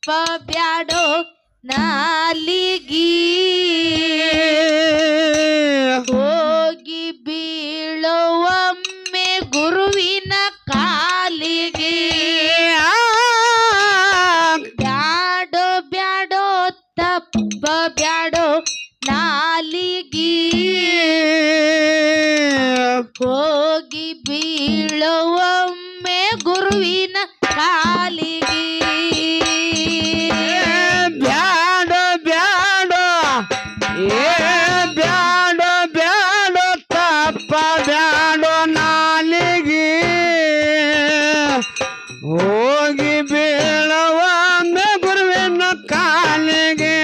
ಬ್ಯಾಡೋ ನಾಲಿಗಿ ಹೋಗಿ ಬೀಳುವೊಮ್ಮೆ ಗುರುವಿನ ಕಾಲಿಗೆ ಬ್ಯಾಡೋ ಬ್ಯಾಡೋ ತಪ್ಪ ಬ್ಯಾಡೋ ನಾಲಿಗಿ ಹೋಗಿ ಬೀಳುವೊಮ್ಮೆ ಗುರುವಿನ ಕಾಲಿಗೆ ಬ್ಯಾಡೋ ಬ್ಯಾಡೋ ಬ್ಯಾಡೋ ಬ್ಯಾಡೋ ತಪ್ಪ ಬ್ಯಾಡೋ ನಾಲಿಗೆ ಹೋಗಿ ಬೀಳುವೊಮ್ಮೆ ಗುರುವಿನ ಕಾಲಿಗೆ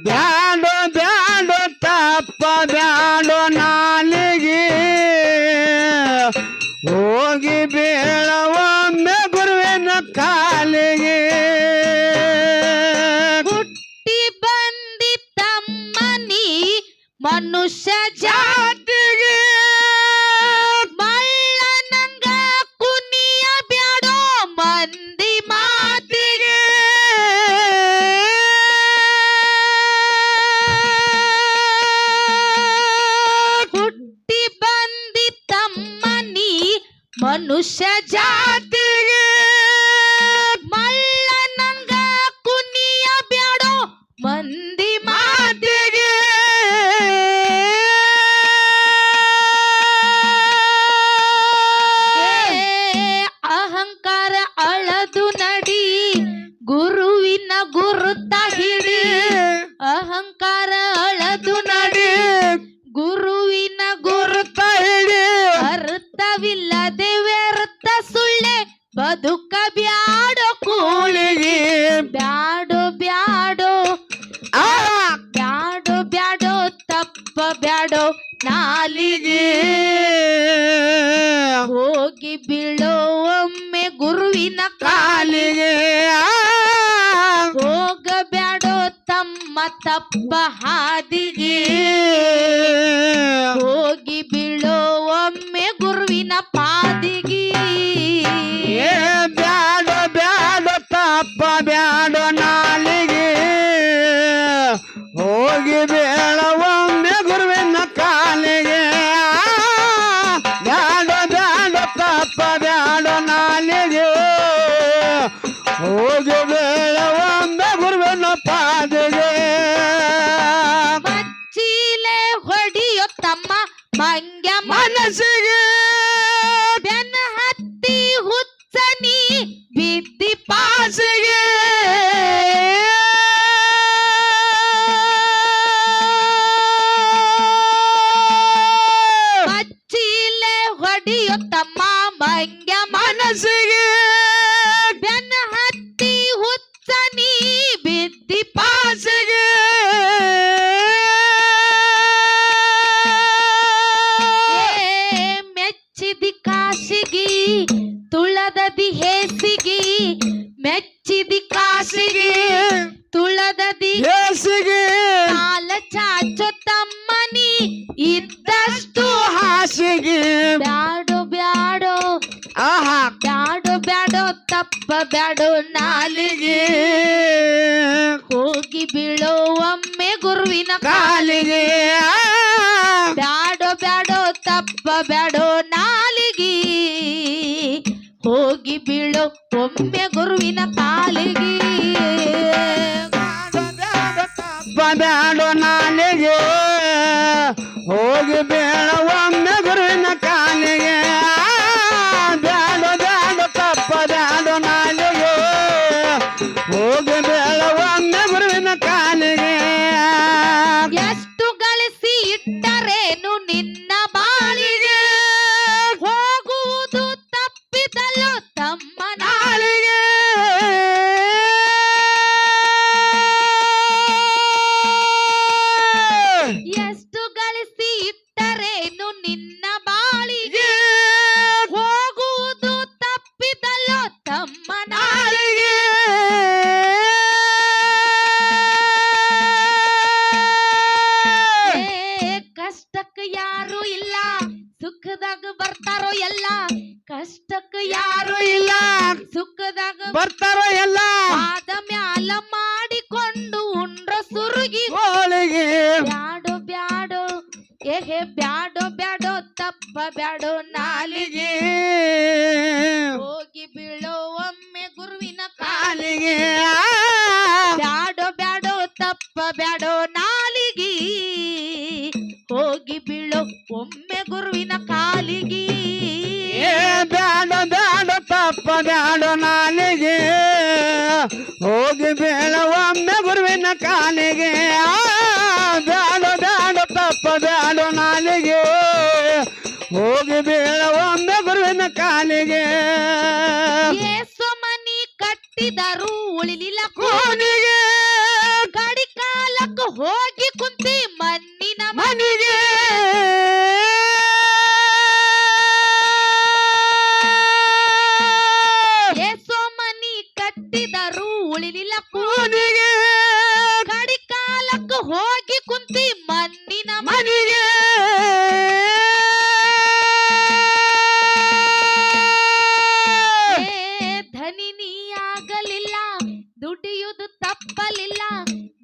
ಬ್ಯಾಡೋ ಬ್ಯಾಡೋ ತಪ್ಪ ಬ್ಯಾಡೋ ನಾಲಿಗೆ ಹೋಗಿ ಬೀಳುವೊಮ್ಮೆ ಗುರುವಿನ ಕಾಲಿಗೆ ಹುಟ್ಟಿ ಬಂದಿತ್ತಮ್ಮನಿ ಮನುಷ್ಯ ಜಾತಿಗೆ ಮಳ್ಳನಂಗ ಕುನಿಯ ಬ್ಯಾಡೋ ಮಂದಿ ಮಾತಿಗೆ ಹುಟ್ಟಿ ಬಂದಿತ್ತಮ್ಮನಿ ಮನುಷ್ಯ ಜಾತಿಗೆ ಮಳ್ಳನಂಗ ಕುನಿಯ ಬ್ಯಾಡೋ ಮಂದಿ ಮಾತಿಗೆ ಅಹಂಕಾರ ಅಳದು ನಡಿ ಗುರುವಿನ ಗುರುತ ಹಿಡಿ ಅಹಂಕಾರ ಅಳದು ನಡಿ ಗುರುವಿನ ಗುರುತ ಹಿಡಿ ಅರ್ಥವಿಲ್ಲದೆ ವ್ಯರ್ಥ ಸುಳ್ಳೆ ಬದುಕ ಬ್ಯಾಡೋ ಕೂಳಿಗೆ ಬ್ಯಾಡೋ ಬ್ಯಾಡೋ ಬ್ಯಾಡೋ ಬ್ಯಾಡೋ ತಪ್ಪ ಬ್ಯಾಡೋ ನಾಲಿಗೆ ಹೋಗಿ ಬೀಳೋ ಒಮ್ಮೆ ಗುರುವಿನ ಕಾಲಿಗೆ ಹೋಗ ಬ್ಯಾಡೋ ತಮ್ಮ ತಪ್ಪ ಹಾದಿಗೆ ಹೋಗಿ ಬೀಳೋ ಒಮ್ಮೆ ಗುರುವಿನ ಪಾದಿಗೆ ಬ್ಯಾಡೋ ಬ್ಯಾಡೋ ತಪ್ಪ ಬ್ಯಾಡೋ ನಾಲಿಗೆ ಹೋಗಿ ಬೀಳುವೊಮ್ಮೆ ಗುರುವಿನ ಕಾಲಿಗೆ ಬ್ಯಾಡೋ ಬ್ಯಾಡೋ ತಪ್ಪ ಬ್ಯಾಡೋ ನಾಲಿಗೆ ಹೋಗಿ ಬೀಳುವೊಮ್ಮೆ ಗುರುವಿನ ಪಾದಿಗೆ ಮಚ್ಚಿಲೆ ಹೊಡಿಯೋ ತಮ್ಮ ಮಂಗ್ಯ ಮನಸ್ಸಿಗೆ ಬೆನ್ನ ಹತ್ತಿ ಹುಚ್ಚನಿ ಬಿದ್ದಿ ಪಾಸಿಗೆ ಮಚ್ಚಿಲೆ ಹೊಡಿಯೋ ತಮ್ಮ ಮಂಗ್ಯ ಮನಸ್ಸಿಗೆ ಬೆನ್ನ ಹತ್ತಿ ಹುಚ್ಚನಿ ಬಿದ್ದಿ ಪಾಸಿಗೆ ಮೆಚ್ಚಿದಿ ಕಾಶಿಗಿ ತುಳದದಿ ಹೇಸಿಗಿ ಮೆಚ್ಚಿದಿ ಕಾಶಿಗಿ ತುಳದದಿ ಹೇಸಿಗೆ ಕಾಲ ಚಾಚೋ ತಮ್ಮನಿ ಇದ್ದಷ್ಟು ಹಾಸಿಗೆ ಬ್ಯಾಡೋ ಬ್ಯಾಡೋ ಆಹಾ ಬ್ಯಾಡೋ ಬ್ಯಾಡೋ ತಪ್ಪ ಬ್ಯಾಡೋ ನಾಲಿಗೆ ಹೋಗಿ ಬೀಳೋ ಒಮ್ಮೆ ಗುರುವಿನ ಕಾಲಿಗೆ ಬ್ಯಾಡೋ ಬ್ಯಾಡೋ ತಪ್ಪ ಬ್ಯಾಡೋ ನಾಲಿಗೆ ಹೋಗಿ ಬೀಳೋ ಒಮ್ಮೆ ಗುರುವಿನ ಕಾಲಿಗೆ ಬ್ಯಾಡೋ ನಾಲಿಗೆ ಹೋಗಿ ಬೀಳುವೊಮ್ಮೆ ಗುರುವಿನ ಕಾಲಿಗೆ ಬ್ಯಾಡೋ ಬ್ಯಾಡೋ ತಪ್ಪ ಬ್ಯಾಡೋ ನಾಲಿಗೆ ಹೋಗಿ ಬೀಳುವೊಮ್ಮೆ ಗುರುವಿನ ಕಾಲಿಗೆ ಎಷ್ಟು ಗಳಿಸಿ ಇಟ್ಟರೇನು ನಿನ್ನ ಬಾಳಿಗೆ ಹೋಗುವುದು ತಪ್ಪಿದಲ್ಲೋ ತಮ್ಮ ನಾಲಿಗೆ ಕಷ್ಟಕ್ಕ ಯಾರು ಇಲ್ಲ ಸುಖದಾಗ ಬರ್ತಾರೋ ಎಲ್ಲ ಪಾದ ಮ್ಯಾಲ ಮಾಡಿಕೊಂಡು ಉಂಡ್ರ ಸುರುಗಿ ಹೋಳಿಗೆ ಬ್ಯಾಡೋ ಬ್ಯಾಡೋ ಏಹೆ ಬ್ಯಾಡೋ ಬ್ಯಾಡೋ ತಪ್ಪ ಬ್ಯಾಡೋ ನಾಲಿಗೆ ಹೋಗಿ ಬೀಳೋ ಒಮ್ಮೆ ಗುರುವಿನ ಕಾಲಿಗೆ ಬ್ಯಾಡೋ ಬ್ಯಾಡೋ ತಪ್ಪ ಬ್ಯಾಡೋ ನಾಲಿಗೆ ಹೋಗಿ ಬೀಳೋ ಒಮ್ಮೆ ಗುರುವಿನ ಕಾಲಿಗೆ ಬ್ಯಾಡ ಬ್ಯಾಡ ತಪ್ಪ ಬ್ಯಾಡ ನಾಲಿಗೆ ಹೋಗಿ ಬೇಡ ಒಮ್ಮೆ ಗುರುವಿನ ಕಾಲಿಗೆ ಬ್ಯಾಡ ಬ್ಯಾಡ ತಪ್ಪ ಬ್ಯಾಡ ನಾಲಿಗೆ ಹೋಗಿ ಬೇಡ ಒಮ್ಮೆ ಗುರುವಿನ ಕಾಲಿಗೆ ಮನಿ ಕಟ್ಟಿದರು ಉಳಿಲಿಲ್ಲ ಕೋನಿಗೆ ಗಾಡಿ ಕಾಲಕ್ಕೆ ಹೋಗಿ ಕುಂತಿ ಮಣ್ಣಿನ ಮನಿಗೆ ಮನಿ ಕಟ್ಟಿದರು ಉಳಿಲಿಲ್ಲ ಕೋನಿಗೆ ಗಾಡಿ ಕಾಲಕ್ಕೆ ಹೋಗಿ ಕುಂತಿ ಮಣ್ಣಿನ ಮನಿಗೆ ಧನಿ ನೀ ಆಗಲಿಲ್ಲ ದುಡಿಯುವುದು ತಪ್ಪಲಿಲ್ಲ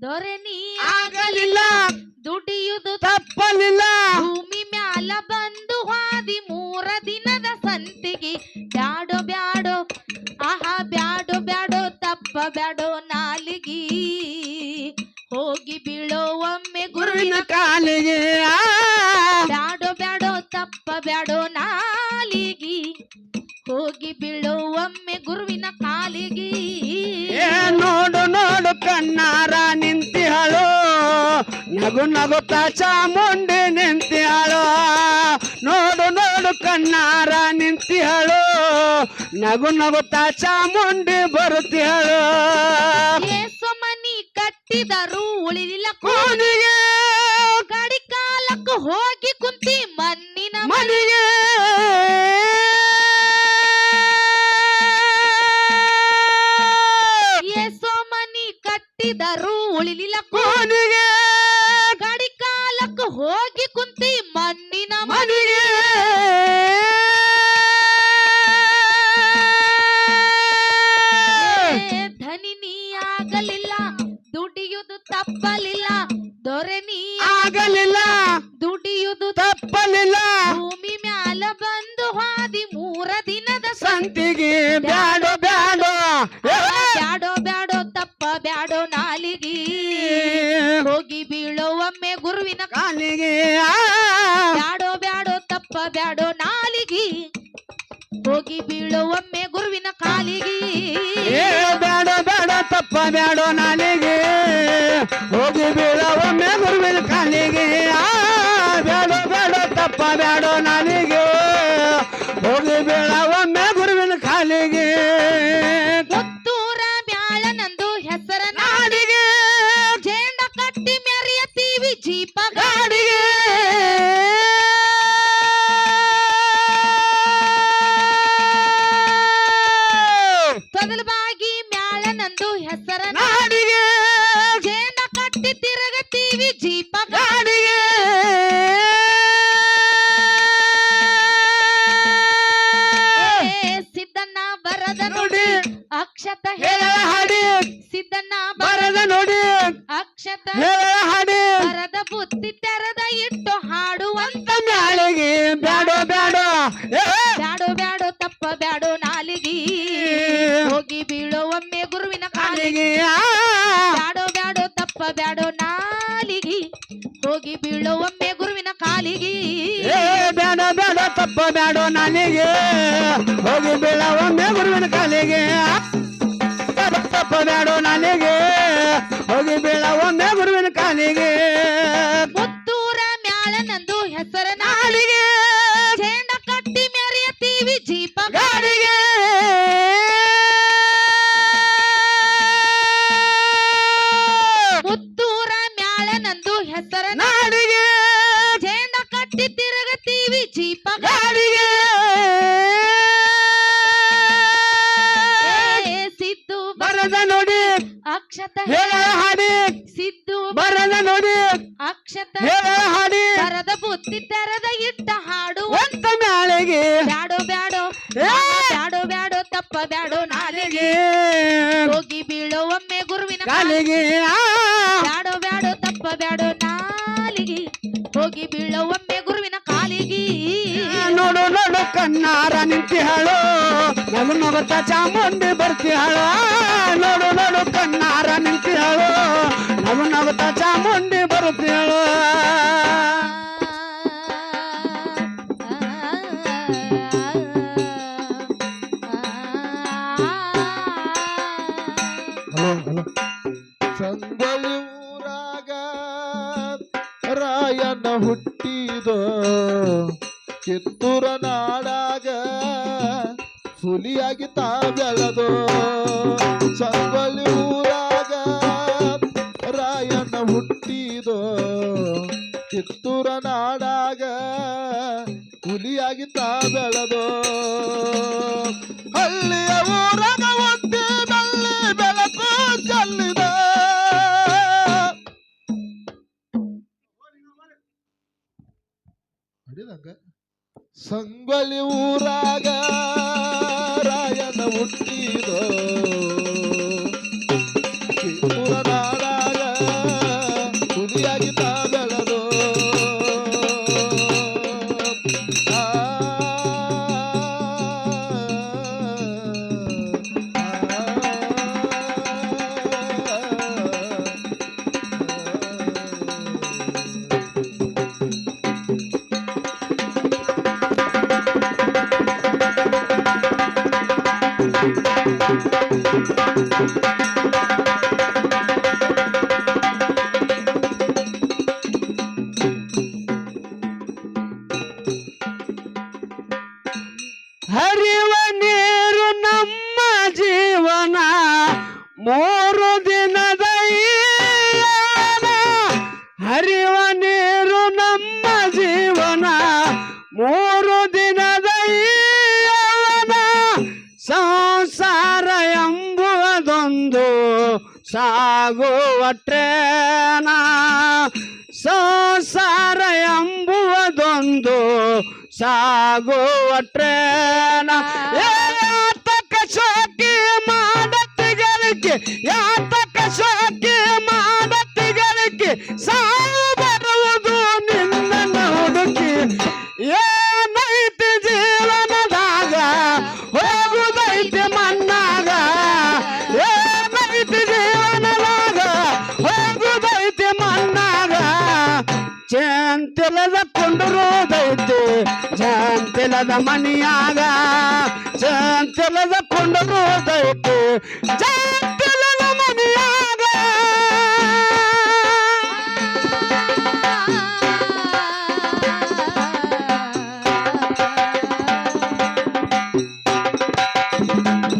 ದೊರೆ ನೀ ಆಗಲಿಲ್ಲ ದುಡಿಯುವುದು ತಪ್ಪಲಿಲ್ಲ ಭೂಮಿ ಮ್ಯಾಲ ಬಂದು ಹಾದಿ 3 ದಿನದ ಸಂತಿಗೆ ಬ್ಯಾಡೋ ಬ್ಯಾಡೋ ಆಹಾ ಬ್ಯಾಡೋ ಬ್ಯಾಡೋ ತಪ್ಪ ಬ್ಯಾಡೋ ನಾಲಿಗೆ ಹೋಗಿ ಬೀಳೋ ಒಮ್ಮೆ ಗುರುವಿನ ಕಾಲಿಗೆ ಬ್ಯಾಡೋ ಬ್ಯಾಡೋ ತಪ್ಪ ಬ್ಯಾಡೋ ನಾಲಿಗೆ ಹೋಗಿ ಬೀಳೋ ಒಮ್ಮೆ ಗುರುವಿನ ಕಾಲಿಗೆ ನೋಡು ನೋಡು ಕಣ್ಣಾರ ನಿಂತಿಹಳು ನಗು ನಗುತ್ತಾ ಚಾಮುಂಡಿ ನಿಂತಿಹಳು ನೋಡು ನೋಡು ಕಣ್ಣಾರ ನಿಂತಿಹಳು ನಗು ನಗುತ್ತಾ ಚಾಮುಂಡಿ ಬರುತ್ತಿಹಳು ಮನಿ ಕಟ್ಟಿದರು ಉಳಿಲಿಲ್ಲ ಕೋನಿಗೆ ಗಾಡಿ ಕಾಲಕ್ಕೆ ಹೋಗಿ ಕುಂತಿ ಮಣ್ಣಿನ ಮನಿಗೆ ಮನಿ ಕಟ್ಟಿದರು ಉಳಿಲಿಲ್ಲ ಕೋನಿಗೆ ಗಾಡಿ ಕಾಲಕ್ಕೆ ಹೋಗಿ ಕುಂತಿ ಮಣ್ಣಿನ ಮನಿಗೆ ಧನಿ ನೀ ಆಗಲಿಲ್ಲ ದುಡಿಯುವುದು ತಪ್ಪಲಿಲ್ಲ ದೊರೆ ನೀ ಆಗಲಿಲ್ಲ ದುಡಿಯುವುದು ತಪ್ಪಲಿಲ್ಲ ಭೂಮಿ ಮ್ಯಾಲ ಬಂದು ಹಾದಿ 3 ದಿನದ ಸಂತಿಗೆ ಬ್ಯಾಡೋ ಬ್ಯಾಡೋ ಬ್ಯಾಡೋ ಬ್ಯಾಡೋ ತಪ್ಪ ಬ್ಯಾಡೋ ನಾಲಿಗೆ ಹೋಗಿ ಬೀಳೋ ಒಮ್ಮೆ ಗುರುವಿನ ಕಾಲಿಗೆ ಬ್ಯಾಡೋ ಬ್ಯಾಡೋ ತಪ್ಪ ಬ್ಯಾಡೋ ನಾಲಿಗೆ ಹೋಗಿ ಬೀಳೋ ಒಮ್ಮೆ ಗುರುವಿನ ಕಾಲಿಗೆ ಬ್ಯಾಡ ಬ್ಯಾಡ ತಪ್ಪ ಬ್ಯಾಡೋ ನಾಲಿಗೆ ಹೋಗಿ ಬೀಳ ಒಮ್ಮೆ ಗುರುವಿನ ಕಾಲಿಗೆ ಬ್ಯಾಡೋ ಬ್ಯಾಡೋ ತಪ್ಪ ಬ್ಯಾಡೋ ನಾಲಿಗೆ ಹೋಗಿ ಬೀಳ ಒಮ್ಮೆ ಗುರುವಿನ ಕಾಲಿಗೆ ಪುತ್ತೂರ ಮ್ಯಾಳನಂದು ಹೆಸರ ನಾಡಿಗೆ ಜೇಂಡ ಕಟ್ಟಿ ಮೆರೆಯತೀವಿ ಜೀಪ ಗಾಡಿಗೆ ತೊದಲಬಾಗಿ ಮ್ಯಾಳನಂದು ಹೆಸರ ನಾಡಿಗೆ ಜೇಂಡ ಕಟ್ಟಿ ತಿರುಗತೀವಿ ಜೀಪ ಗಾಡಿಗೆ ಸಿದ್ದಣ್ಣ ಬರದ ನೋಡಿ ಅಕ್ಷತ ಹೇಳ ಹಾಡಿ ಸಿದ್ದಣ್ಣ ಬರದ ನೋಡಿ ಅಕ್ಷತ ಹೇಳ ಹಾಡಿ ಬರದ ಬುತ್ತಿ ತೆರೆದ ಇಟ್ಟು ಹಾಡುವಂತ ಮ್ಯಾಳಿಗೆ ಬ್ಯಾಡೋ ಬ್ಯಾಡೋ ಬ್ಯಾಡೋ ಬ್ಯಾಡೋ ತಪ್ಪ ಬ್ಯಾಡೋ ನಾಲಿಗೆ ಹೋಗಿ ಬೀಳೋ ಒಮ್ಮೆ ಗುರುವಿನ ಕಾಲಿಗೆ ಕಾಲಿಗೆ ಬ್ಯಾಡೋ ಬ್ಯಾಡೋ ತಪ್ಪ ಬ್ಯಾಡೋ ನಾಲಿಗೆ ಹೋಗಿ ಬೀಳೋ ಒಮ್ಮೆ ಗುರುವಿನ ಕಾಲಿಗೆ ಬ್ಯಾಡ ಬ್ಯಾಡ ತಪ್ಪ ಬ್ಯಾಡೋ ನಾಲಿಗೆ ಹೋಗಿ ಬೀಳ ಒಮ್ಮೆ ಗುರುವಿನ ಕಾಲಿಗೆ ತಪ್ಪ ಬ್ಯಾಡೋ ನಾಲಿಗೆ ಹೋಗಿ ಬೀಳ ಒಮ್ಮೆ ಗುರುವಿನ ಕಾಲಿಗೆ ಪುತ್ತೂರ ಮ್ಯಾಳನಂದು ಹೆಸರ ನಾಲಿಗೆ ಜೇಂಡ ಕಟ್ಟಿ ಮೆರೆಯತೀವಿ ಜೀಪ ಗಾಡಿಗೆ ಪುತ್ತೂರ ಮ್ಯಾಳನಂದು ಹೆಸರ ನಾಡಿಗೆ ಜೇಂಡ ಕಟ್ಟಿ ತಿರುಗತೀವಿ ಜೀಪ ಗಾಡಿಗೆ ಸಿದ್ದು ಬರದ ನೋಡಿ ಅಕ್ಷತ ಹೇಳ ಹಾಡಿ ಸಿದ್ದು ಬರದ ನೋಡಿ ಅಕ್ಷತ ಹೇಳ ಹಾಡಿ ಬರದ ಬುತ್ತಿ ತೆರೆದ ಇಟ್ಟ ಹಾಡು ಒಂತ ಮ್ಯಾಳಿಗೆ ಬ್ಯಾಡೋ ಬ್ಯಾಡೋ ಬ್ಯಾಡೋ ಬ್ಯಾಡೋ ತಪ್ಪ ಬ್ಯಾಡೋ ನಾಲಿಗೆ ಹೋಗಿ ಬೀಳೋ ಒಮ್ಮೆ ಗುರುವಿನ ಕಾಲಿಗೆ ಬ್ಯಾಡೋ ಬ್ಯಾಡೋ ತಪ್ಪ ಬ್ಯಾಡೋ ನಾಲಿಗೆ ಹೋಗಿ ಬೀಳೋ ಒಮ್ಮೆ ಗುರುವಿನ ಕಾಲಿಗೆ ನೋಡು ನೋಡು ಕಣ್ಣಾರ ನಿಂತಿಹಳು ನಗು ನಗುತ್ತ ಚಾಮುಂಡಿ ಬರ್ತಿಹಳು ನೋಡು ನೋಡು ಕಣ್ಣಾರ ನಿಂತಿಹಳು ನಗು ನಗುತ್ತ ಚಾಮುಂಡಿ ಬರುತ್ತಿಹಳು ಸಂಗೊಳ್ಳಿ ಊರಾಗ ರಾಯಣ್ಣ ಹುಟ್ಟಿದೋ ಕಿತ್ತೂರ ನಾಡಾಗ ಹುಲಿಯಾಗಿ ತಾ ಬೆಳೆದೋ ಸಂಗೊಳ್ಳಿ ಊರಾಗ ರಾಯಣ್ಣ ಹುಟ್ಟಿದೋ ಕಿತ್ತೂರ ನಾಡಾಗ ಹುಲಿಯಾಗಿ ತಾ ಬೆಳೆದೋ ಹಳ್ಳಿಯ ಊರಾಗ ಹುಟ್ಟಿ ಬೆಳ್ಳಿ ಬೆಳಕು ಚೆಲ್ಲಿದ ಸಂಗೊಳ್ಳಿ ಊರಾಗ ರಾಯಣ್ಣ ಹುಟ್ಟಿದೋ ಕಿತ್ತೂರ ನಾಡಾಗ ಹುಲಿಯಾಗಿ ತಾ ಬೆಳೆದೋ ಹರಿವ ನೀರು ನಮ್ಮ ಜೀವನ ಮೂರು ದಿನದ ಈಯನ. ಹರಿವ ನೀರು ನಮ್ಮ ಜೀವನ ಮೂರು ದಿನದ ಈಯನ. ಸಂಸಾರ ಎಂಬುವುದೊಂದು ಸಾಗುವ ಟ್ರೇನ ಸಂಸಾರ ಎಂಬುವುದೊಂದು ಸಾಗುವ ಟ್ರೇನ ಯಾತಕ ಶೋಕಿ ಮಾಡತ್ತಿಗಳಿಕೆ ಯಾತಕ ಶೋಕಿ ಮಾಡತ್ತಿಗಳಿಕೆ ಸಾವು ಬರುವುದು ನಿನ್ನ ಹುಡುಕಿ ಏನೈತಿ ಜೀವನದಾಗ ಹೋಗುದೈತಿ ಮಣ್ಣಾಗ ಏನೈತಿ ಜೀವನದಾಗ ಹೋಗುದೈತಿ ಮಣ್ಣಾಗ ಚಂತಿಲದ ಕೊಂಡರುದೈತಿ ಚಂತಿಲದ ಮನಿಯಾಗ ಚಂತಿಲದ ಕೊಂಡರುದೈತಿ